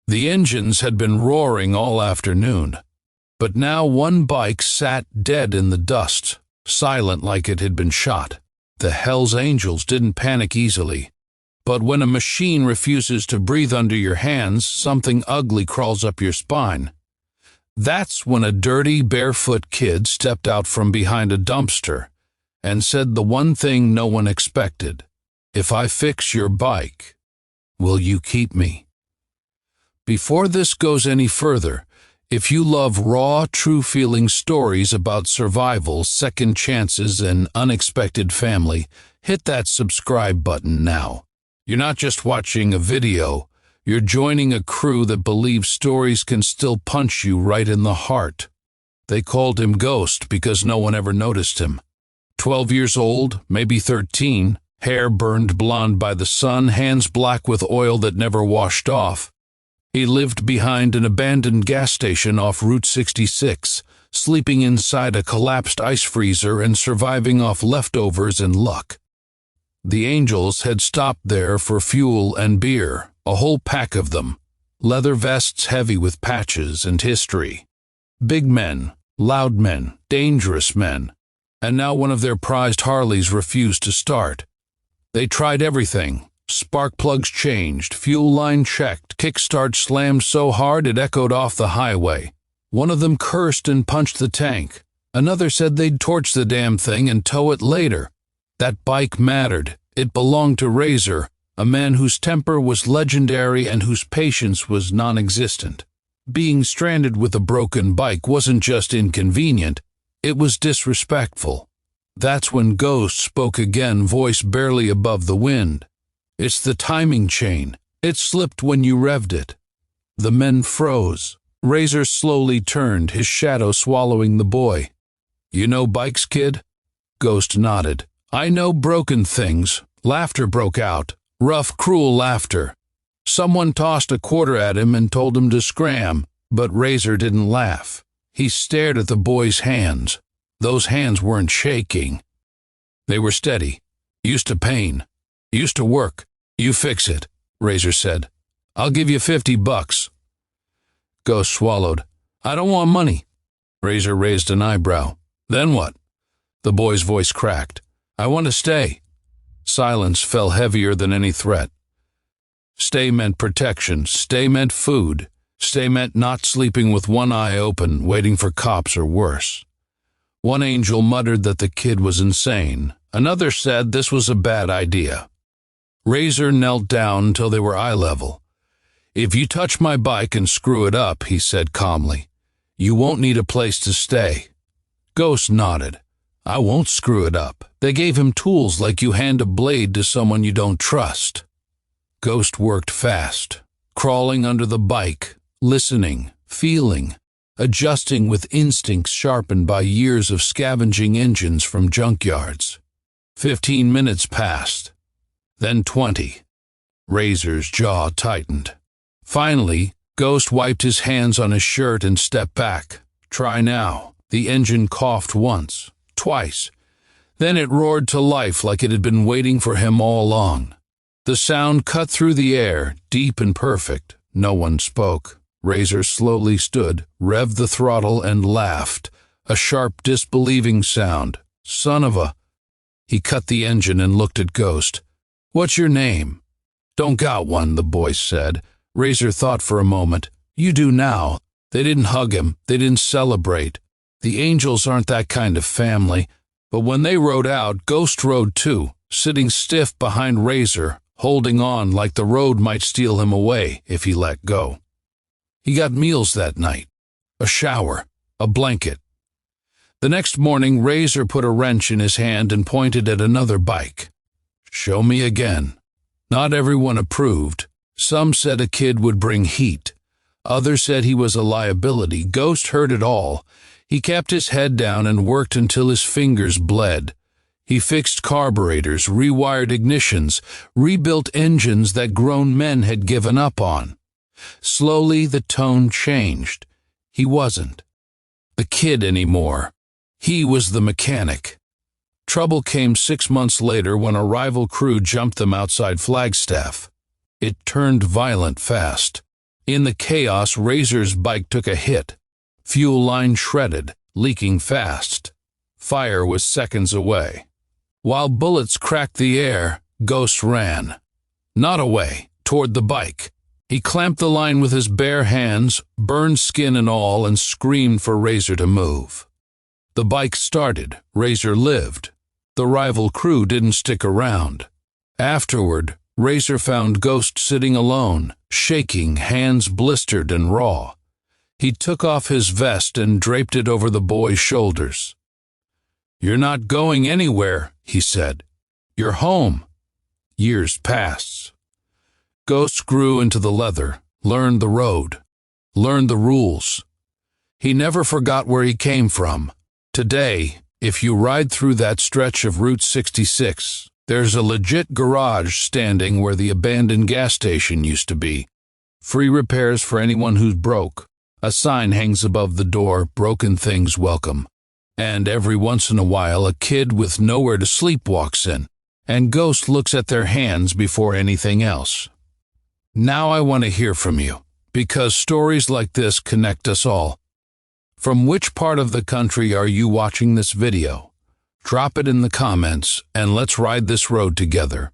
The engines had been roaring all afternoon, but now one bike sat dead in the dust, silent like it had been shot. The Hells Angels didn't panic easily, but when a machine refuses to breathe under your hands, something ugly crawls up your spine. That's when a dirty, barefoot kid stepped out from behind a dumpster and said the one thing no one expected. "If I fix your bike, will you keep me?" Before this goes any further, if you love raw, true-feeling stories about survival, second chances, and unexpected family, hit that subscribe button now. You're not just watching a video, you're joining a crew that believes stories can still punch you right in the heart. They called him Ghost because no one ever noticed him. 12 years old, maybe 13, hair burned blonde by the sun, hands black with oil that never washed off. He lived behind an abandoned gas station off Route 66, sleeping inside a collapsed ice freezer and surviving off leftovers and luck. The Angels had stopped there for fuel and beer, a whole pack of them, leather vests heavy with patches and history. Big men, loud men, dangerous men, and now one of their prized Harleys refused to start. They tried everything. Spark plugs changed, fuel line checked, kickstart slammed so hard it echoed off the highway. One of them cursed and punched the tank. Another said they'd torch the damn thing and tow it later. That bike mattered. It belonged to Razor, a man whose temper was legendary and whose patience was non-existent. Being stranded with a broken bike wasn't just inconvenient, it was disrespectful. That's when Ghost spoke again, voice barely above the wind. "It's the timing chain. It slipped when you revved it." The men froze. Razor slowly turned, his shadow swallowing the boy. "You know bikes, kid?" Ghost nodded. "I know broken things." Laughter broke out. Rough, cruel laughter. Someone tossed a quarter at him and told him to scram, but Razor didn't laugh. He stared at the boy's hands. Those hands weren't shaking. They were steady, used to pain, used to work. "You fix it," Razor said. "I'll give you $50. Ghost swallowed. "I don't want money." Razor raised an eyebrow. "Then what?" The boy's voice cracked. "I want to stay." Silence fell heavier than any threat. Stay meant protection. Stay meant food. Stay meant not sleeping with one eye open, waiting for cops or worse. One angel muttered that the kid was insane. Another said this was a bad idea. Razor knelt down until they were eye level. "If you touch my bike and screw it up," he said calmly, "you won't need a place to stay." Ghost nodded. "I won't screw it up." They gave him tools like you hand a blade to someone you don't trust. Ghost worked fast, crawling under the bike, listening, feeling, adjusting with instincts sharpened by years of scavenging engines from junkyards. 15 minutes passed. Then 20. Razor's jaw tightened. Finally, Ghost wiped his hands on his shirt and stepped back. "Try now." The engine coughed once, twice. Then it roared to life like it had been waiting for him all along. The sound cut through the air, deep and perfect. No one spoke. Razor slowly stood, revved the throttle, and laughed. A sharp, disbelieving sound. "Son of a—" He cut the engine and looked at Ghost. "What's your name?" "Don't got one," the boy said. Razor thought for a moment. "You do now." They didn't hug him. They didn't celebrate. The Angels aren't that kind of family. But when they rode out, Ghost rode too, sitting stiff behind Razor, holding on like the road might steal him away if he let go. He got meals that night, a shower, a blanket. The next morning, Razor put a wrench in his hand and pointed at another bike. "Show me again." Not everyone approved. Some said a kid would bring heat. Others said he was a liability. Ghost heard it all. He kept his head down and worked until his fingers bled. He fixed carburetors, rewired ignitions, rebuilt engines that grown men had given up on. Slowly the tone changed. He wasn't the kid anymore. He was the mechanic. Trouble came 6 months later when a rival crew jumped them outside Flagstaff. It turned violent fast. In the chaos, Razor's bike took a hit. Fuel line shredded, leaking fast. Fire was seconds away. While bullets cracked the air, Ghost ran. Not away, toward the bike. He clamped the line with his bare hands, burned skin and all, and screamed for Razor to move. The bike started. Razor lived. The rival crew didn't stick around. Afterward, Razor found Ghost sitting alone, shaking, hands blistered and raw. He took off his vest and draped it over the boy's shoulders. "You're not going anywhere," he said. "You're home." Years passed. Ghost grew into the leather, learned the road, learned the rules. He never forgot where he came from. Today, if you ride through that stretch of Route 66, there's a legit garage standing where the abandoned gas station used to be. Free repairs for anyone who's broke. A sign hangs above the door, "Broken things welcome." And every once in a while, a kid with nowhere to sleep walks in, and Ghost looks at their hands before anything else. Now I want to hear from you, because stories like this connect us all. From which part of the country are you watching this video? Drop it in the comments, and let's ride this road together.